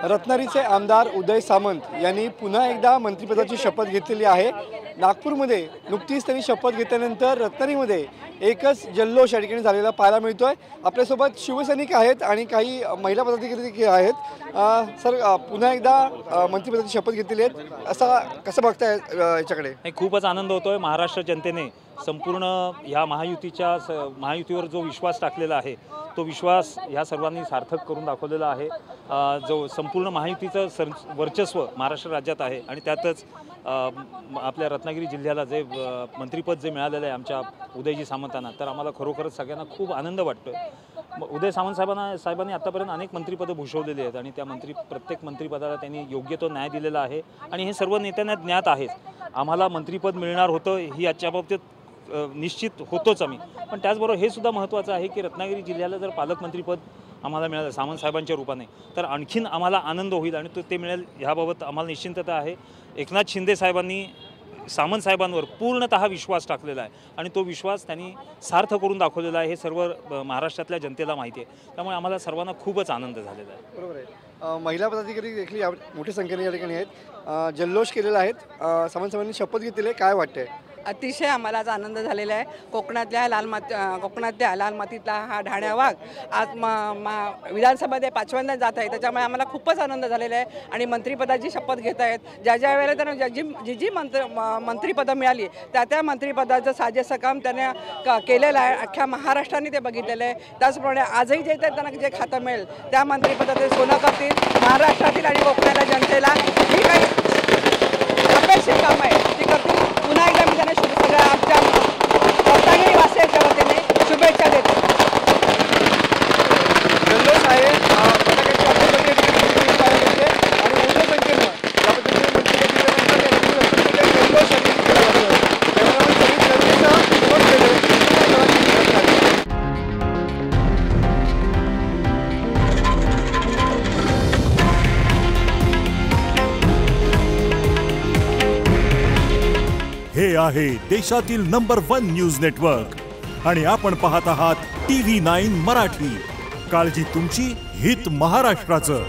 रत्नागिरीचे आमदार उदय सामंत यांनी पुन्हा एकदा मंत्रिपदाची शपथ घेतलेली आहे। नागपूरमध्ये नुकतीच त्यांनी शपथ घेतल्यानंतर रत्नागिरीमध्ये एकच जल्लोष या ठिकाणी झालेला पाहायला मिळतोय। आपल्यासोबत शिवसैनिक आहेत आणि काही महिला पदाधिकारी देखील आहेत। सर, पुन्हा एकदा मंत्रिपदाची शपथ घेतलेली आहे, कसं बघताय याच्याकडे? खूपच आनंद होतोय। महाराष्ट्र जनतेने संपूर्ण या महायुतीवर जो विश्वास टाकलेला आहे तो विश्वास ह्या सर्वांनी सार्थक करून दाखवलेला आहे। जो संपूर्ण महायुतीचं वर्चस्व महाराष्ट्र राज्यात आहे आणि त्यातच आपल्या रत्नागिरी जिल्ह्याला जे मंत्रिपद जे मिळालेलं आहे आमच्या उदयजी सामंतांना, तर आम्हाला खरोखरच सगळ्यांना खूप आनंद वाटतोय। उदय सामंत साहेबांनी आतापर्यंत अनेक मंत्रिपदं भूषवलेली आहेत आणि त्या प्रत्येक मंत्रिपदाला त्यांनी योग्य तो न्याय दिलेला आहे आणि हे सर्व नेत्यांना ज्ञात आहेच। आम्हाला मंत्रिपद मिळणार होतं ही आजच्या बाबतीत निश्चित होतोच आम्ही, पण त्याचबरोबर हे सुद्धा महत्त्वाचं आहे की रत्नागिरी जिल्ह्याला जर पालकमंत्रीपद आम्हाला मिळालं सामंत साहेबांच्या रूपाने तर आणखीन आम्हाला आनंद होईल आणि ते मिळेल ह्याबाबत आम्हाला निश्चिंतता आहे। एकनाथ शिंदे साहेबांनी सामंत साहेबांवर पूर्णतः विश्वास टाकलेला आहे आणि तो विश्वास त्यांनी सार्थ करून दाखवलेला आहे, हे सर्व महाराष्ट्रातल्या जनतेला माहिती आहे। त्यामुळे आम्हाला सर्वांना खूपच आनंद झालेला आहे। बरोबर आहे। महिला पदाधिकारी देखील मोठ्या संख्येने या ठिकाणी आहेत, जल्लोष केलेला आहेत। सामंत साहेबांनी शपथ घेतलेली आहे, काय वाटतंय? अतिशय आम्हाला आज आनंद झालेला आहे। कोकणातल्या लाल मातीतला हा ढाण्या वाघ आज विधानसभेमध्ये 5व्यांदा जात आहे, त्याच्यामुळे आम्हाला खूपच आनंद झालेला आहे आणि मंत्रिपदाची शपथ घेत आहेत। ज्या वेळेला त्यांना जी मंत्रिपदं मिळाली त्या मंत्रिपदाचं साजेसं काम त्याने केलेलं आहे। अख्ख्या महाराष्ट्राने ते बघितलेलं आहे। त्याचप्रमाणे आजही जे त्यांना जे खातं मिळेल त्या मंत्रिपदाचे सोनं करतील। महाराष्ट्रातील आणि कोकणातल्या जनतेला जी काही अपेक्षित काम आहे ती करतील। पुन्हा एकदा मी त्यांना सगळ्या आमच्या रत्नागिरी वासियांच्या वतीने शुभेच्छा देतो। जल्लोष आहे हे आहे देशातील नंबर 1 न्यूज नेटवर्क आणि आपण पाहत आहात TV9 मराठी। काळजी तुमची, हित महाराष्ट्राचं।